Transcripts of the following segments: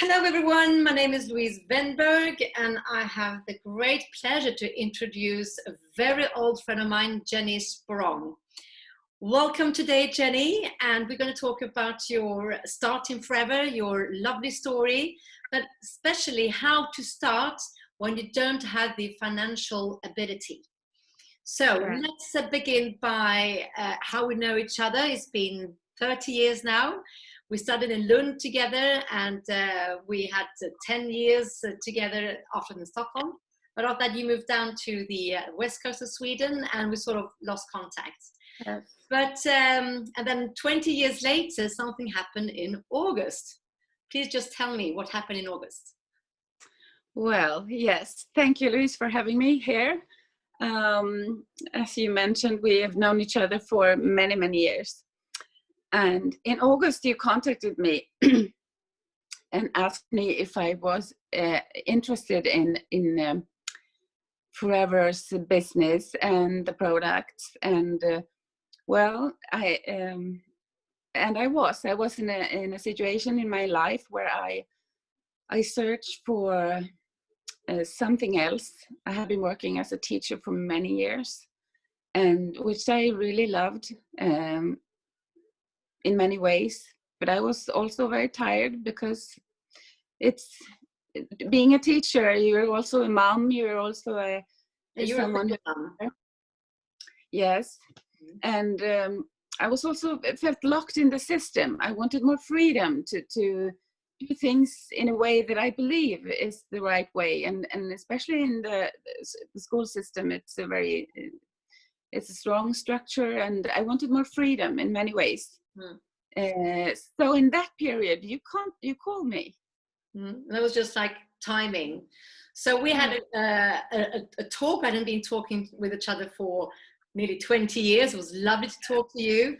Hello everyone, my name is Louise Wenberg and I have the great pleasure to introduce a very old friend of mine, Jenny Sporrong. Welcome today, Jenny, and we're going to talk about your starting forever, your lovely story, but especially how to start when you don't have the financial ability. So let's begin by how we know each other. It's been 30 years now. We studied in Lund together, and we had 10 years together after in Stockholm. But after that, you moved down to the west coast of Sweden, and we sort of lost contact. Yes. But and then 20 years later, something happened in August. Please just tell me what happened in August. Well, yes, thank you, Louise, for having me here. As you mentioned, we have known each other for many, many years. And in August, you contacted me and asked me if I was interested in Forever's business and the products. And well, I was in a situation in my life where I searched for something else. I have been working as a teacher for many years, and which I really loved. In many ways, but I was also very tired because it's being a teacher. You're also a mom. You're also someone. Yes, and I was also felt locked in the system. I wanted more freedom to do things in a way that I believe is the right way, and especially in the school system, it's a strong structure, and I wanted more freedom in many ways. So in that period, you called me. That was just like timing. So we had a talk. I hadn't been talking with each other for nearly 20 years. It was lovely to talk to you.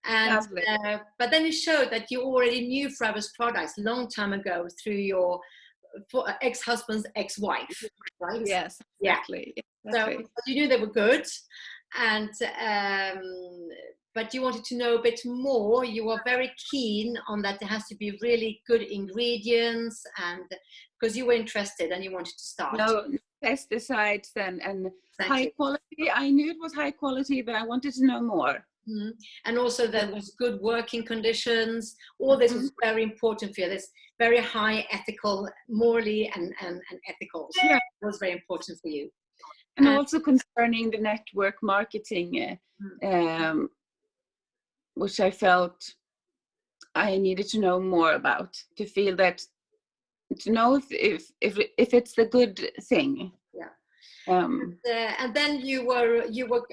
And but then you showed that you already knew Forever's products a long time ago through your ex-husband's ex-wife, right? Yes, exactly. Yeah. So you knew they were good, and but you wanted to know a bit more. You were very keen on that there has to be really good ingredients, and because you were interested and you wanted to start. No pesticides and exactly. High quality. I knew it was high quality, but I wanted to know more. And also there was good working conditions. All this was very important for you. This very high ethical, morally and ethical. So it was very important for you. And also concerning the network marketing, which I felt I needed to know more about, to feel that, to know if it's the good thing. And then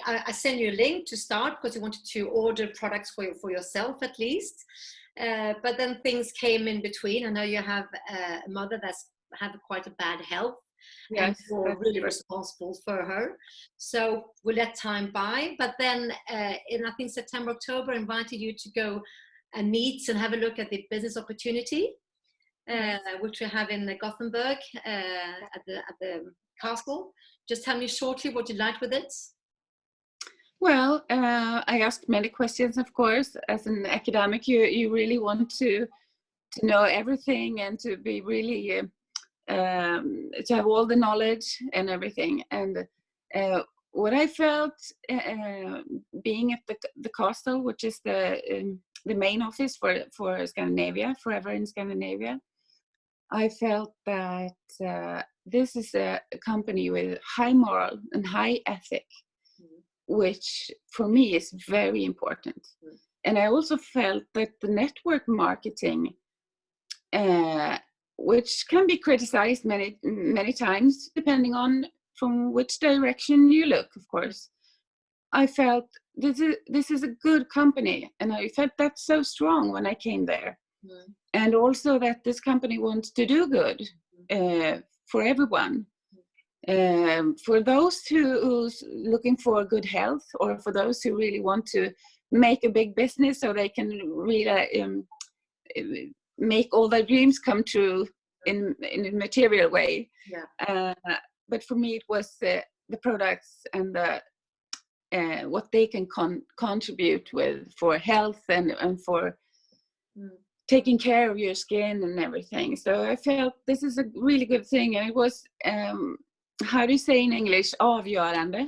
I sent you a link to start because you wanted to order products for yourself at least. But then things came in between. I know you have a mother that's have quite a bad health. Yes, and you're really responsible for her. So we let time by. But then in I think September, October, I invited you to go and meet and have a look at the business opportunity, which we have in Gothenburg at the castle. Just tell me shortly what you liked with it. Well, I asked many questions, of course. As an academic, you really want to know everything and to be really to have all the knowledge and everything. And what I felt being at the castle, which is the main office for Scandinavia, Forever in Scandinavia, I felt that this is a company with high moral and high ethic, which for me is very important. And I also felt that the network marketing, which can be criticized many times, depending on from which direction you look, of course. I felt this is a good company, and I felt that so strong when I came there. And also that this company wants to do good for everyone. For those who's looking for good health, or for those who really want to make a big business so they can really make all their dreams come true in a material way. But for me, it was the products and what they can contribute with for health and for taking care of your skin and everything. So I felt this is a really good thing, and it was how do you say in English, avgörande,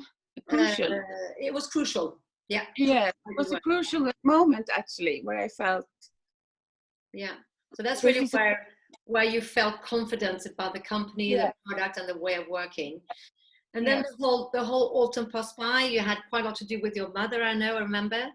crucial. It was crucial. Yeah. Yeah, it was a crucial moment actually, where I felt. Yeah. So that's really where you felt confident about the company, the product, and the way of working. And then the whole autumn passed by. You had quite a lot to do with your mother, I remember.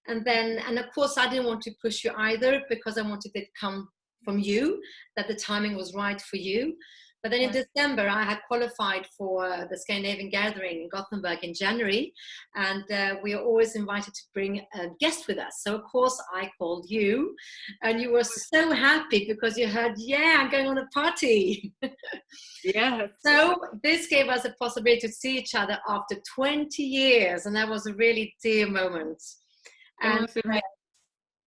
And of course, I didn't want to push you either, because I wanted it to come from you, that the timing was right for you. But then in December, I had qualified for the Scandinavian Gathering in Gothenburg in January. And we are always invited to bring a guest with us. So, of course, I called you. And you were so happy because you heard, yeah, I'm going on a party. Yeah. So this gave us a possibility to see each other after 20 years. And that was a really dear moment. It was amazing.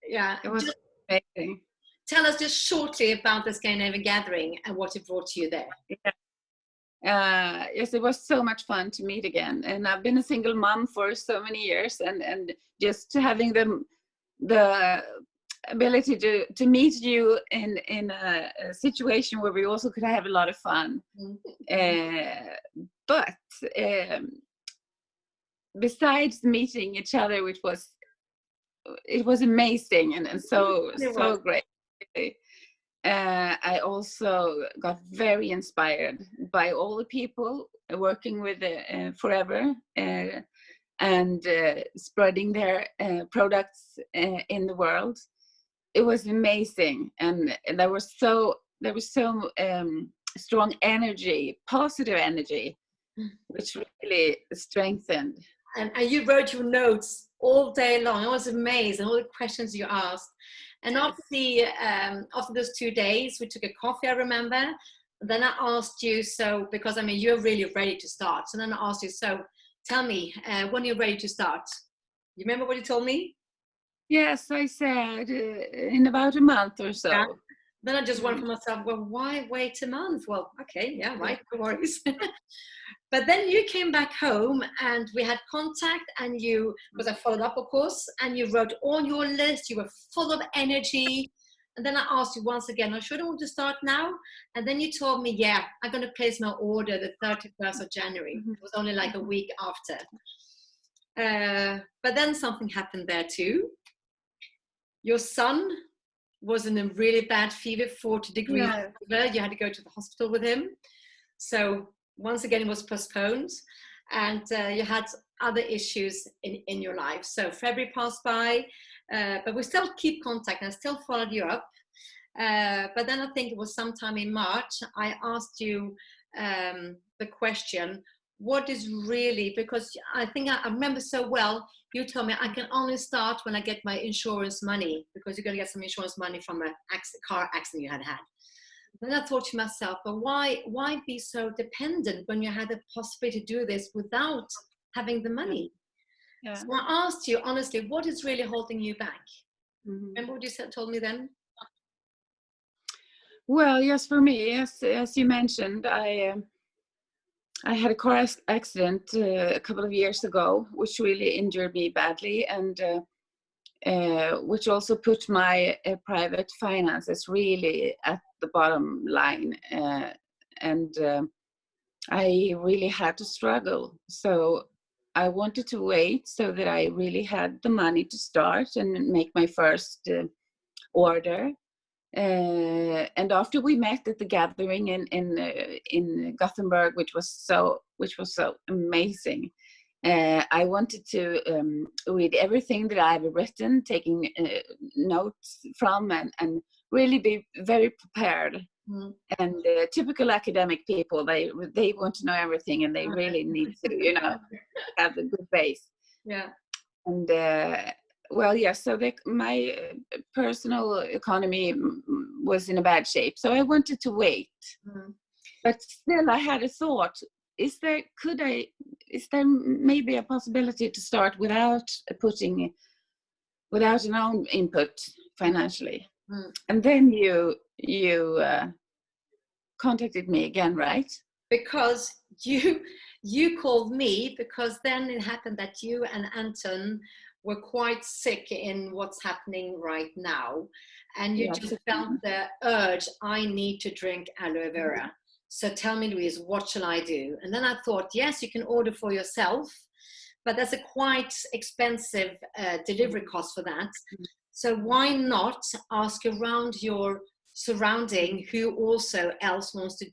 Yeah. It was amazing. Tell us just shortly about the Scandinavian Gathering and what it brought you there. Yes, it was so much fun to meet again. And I've been a single mom for so many years, and just having the ability to meet you in a situation where we also could have a lot of fun. But besides meeting each other, it was amazing and so great. I also got very inspired by all the people working with Forever and spreading their products in the world. It was amazing, and there was so strong energy, positive energy, which really strengthened. And you wrote your notes all day long. I was amazed, and all the questions you asked. And after those 2 days, we took a coffee, I remember. And then I asked you, because you're really ready to start. So then I asked you, so tell me, when you're ready to start. You remember what you told me? Yes, I said in about a month or so. Yeah. Then I just went for myself, well, why wait a month? Well, okay, yeah, right, no worries. But then you came back home and we had contact, and because I followed up, of course, and you wrote all your list. You were full of energy. And then I asked you once again, I should want to start now. And then you told me, yeah, I'm going to place my order the 31st of January. It was only like a week after. But then something happened there too. Your son was in a really bad fever, 40 degrees fever. You had to go to the hospital with him. So once again, it was postponed, and you had other issues in your life. So February passed by, but we still keep contact, and I still followed you up. But then I think it was sometime in March, I asked you the question, what is really, because I think I remember so well, you told me I can only start when I get my insurance money, because you're going to get some insurance money from a car accident you had. Then I thought to myself, but why be so dependent when you had the possibility to do this without having the money? Yeah. So I asked you honestly, what is really holding you back? Remember what you told me then? Well, yes, for me, as you mentioned, I had a car accident a couple of years ago, which really injured me badly, and which also put my private finances really at the bottom line, and I really had to struggle. So I wanted to wait so that I really had the money to start and make my first order. And after we met at the gathering in Gothenburg, which was so amazing, I wanted to read everything that I've written, taking notes from, and really be very prepared. And typical academic people, they want to know everything, and they really need to, have a good base. Yeah. And well, yes. So my personal economy was in a bad shape, so I wanted to wait. But still, I had a thought: is there maybe a possibility to start without an own input financially? And then you contacted me again, right? Because you called me, because then it happened that you and Anton were quite sick in what's happening right now, and you Yeah, just felt the urge, I need to drink aloe vera. So tell me, Louise, what shall I do? And then I thought, yes, you can order for yourself, but there's a quite expensive delivery cost for that. So why not ask around your surrounding who also else wants to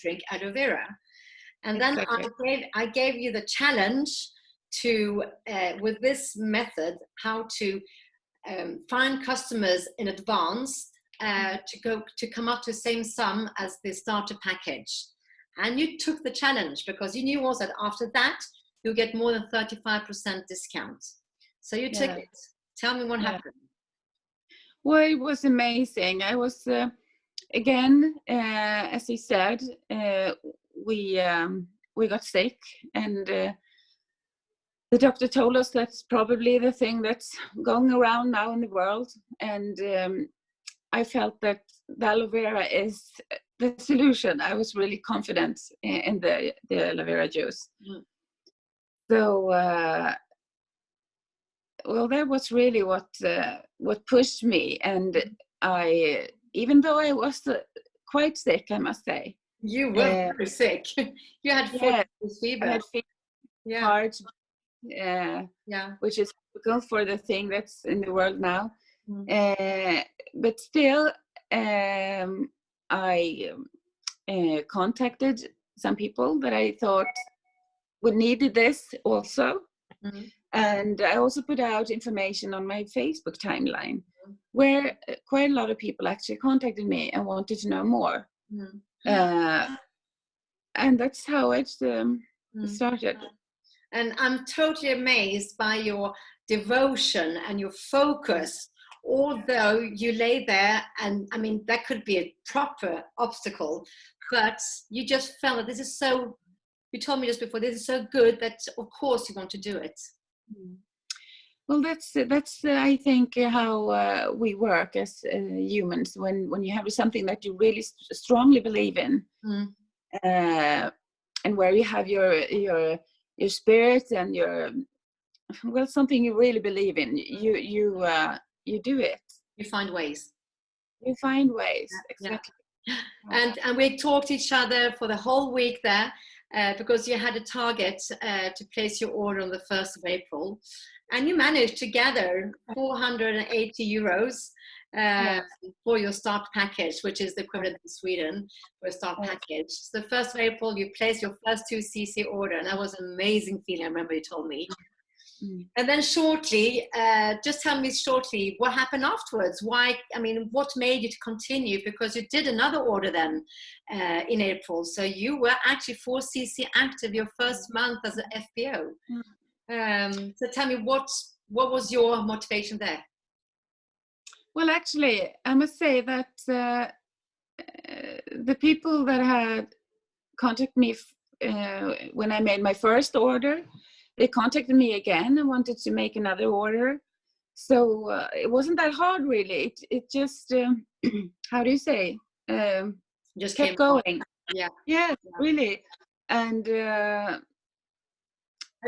drink aloe vera? And then I gave you the challenge to, with this method, how to find customers in advance to come up to the same sum as the starter package. And you took the challenge because you knew also that after that, you'll get more than 35% discount. So you took it. Tell me what happened. Well, it was amazing. I was, again, as you said, we got sick, and the doctor told us that's probably the thing that's going around now in the world. And I felt that the aloe vera is the solution. I was really confident in the aloe vera juice. So, well, that was really what pushed me. And I, even though I was quite sick, I must say. You were very sick. You had 40 fever. I had fever, hard, which is typical for the thing that's in the world now. But still, I contacted some people that I thought would needed this also. And I also put out information on my Facebook timeline where quite a lot of people actually contacted me and wanted to know more. And that's how it started. And I'm totally amazed by your devotion and your focus, although you lay there, and I mean, that could be a proper obstacle, but you just felt that this is so, you told me just before, this is so good that of course you want to do it. Well, that's I think how we work as humans. When you have something that you really strongly believe in, and where you have your spirit and your, well, something you really believe in, you do it. You find ways. You find ways, exactly. And we talked to each other for the whole week there. Because you had a target to place your order on the 1st of April, and you managed to gather 480 euros for your start package, which is the equivalent in Sweden for a start package. So the 1st of April, you placed your first 2cc order, and that was an amazing feeling. I remember you told me. And then shortly, just tell me shortly what happened afterwards. Why? I mean, what made you to continue? Because you did another order then in April. So you were actually 4cc active your first month as an FBO. So tell me, what was your motivation there? Well, actually, I must say that the people that had contacted me when I made my first order, they contacted me again and wanted to make another order. So it wasn't that hard, really. It just, how do you say? Just kept going. Yeah, really. And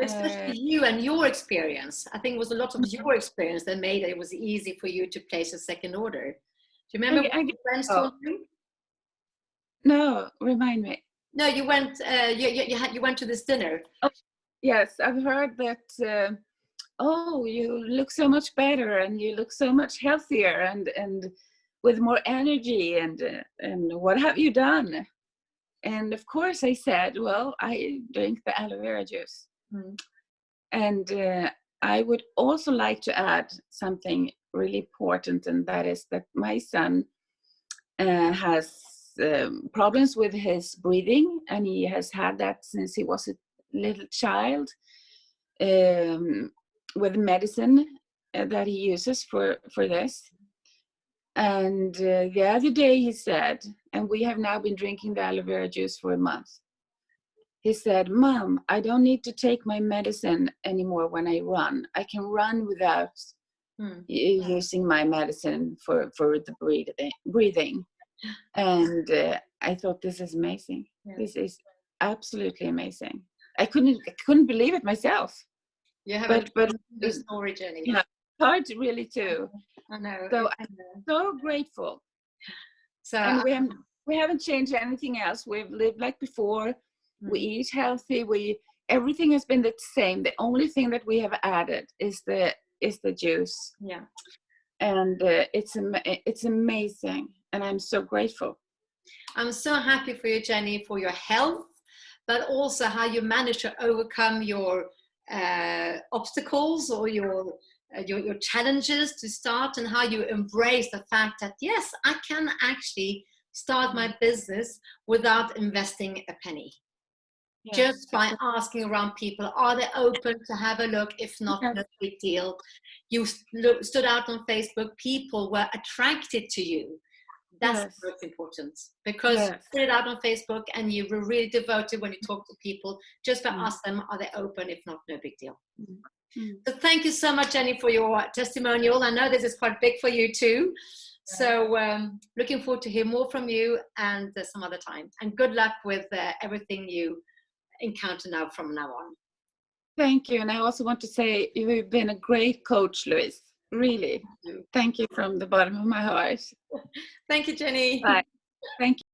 especially you and your experience. I think it was a lot of your experience that made it was easy for you to place a second order. Do you remember what your friends told you? No, remind me. No, you went. You went to this dinner. Oh, yes, I've heard that. Oh, you look so much better, and you look so much healthier, and with more energy, and what have you done? And of course, I said, well, I drink the aloe vera juice. And I would also like to add something really important, and that is that my son has problems with his breathing, and he has had that since he was a little child, with medicine that he uses for this. And the other day he said, and we have now been drinking the aloe vera juice for a month, he said, Mom, I don't need to take my medicine anymore when I run. I can run without using my medicine for the breathing. And I thought, this is amazing. This is absolutely amazing. I couldn't believe it myself. You have but the story, Jenny. yeah, hard really too. I know. So I'm so grateful. So And we haven't changed anything else. We've lived like before. We eat healthy. Everything has been the same. The only thing that we have added is the juice. Yeah. And it's amazing, and I'm so grateful. I'm so happy for you, Jenny, for your health, but also how you manage to overcome your obstacles or your challenges to start, and how you embrace the fact that yes, I can actually start my business without investing a penny. Yes. Just by asking around people, are they open to have a look? If not, no big deal. You stood out on Facebook, people were attracted to you. That's most important, because you put it out on Facebook and you were really devoted when you talk to people. Just by ask them, are they open? If not, no big deal. So thank you so much, Jenny, for your testimonial. I know this is quite big for you too. So looking forward to hear more from you and some other time. And good luck with everything you encounter now from now on. Thank you. And I also want to say you've been a great coach, Louise. Really. Thank you from the bottom of my heart. Thank you, Jenny. Bye. Thank you.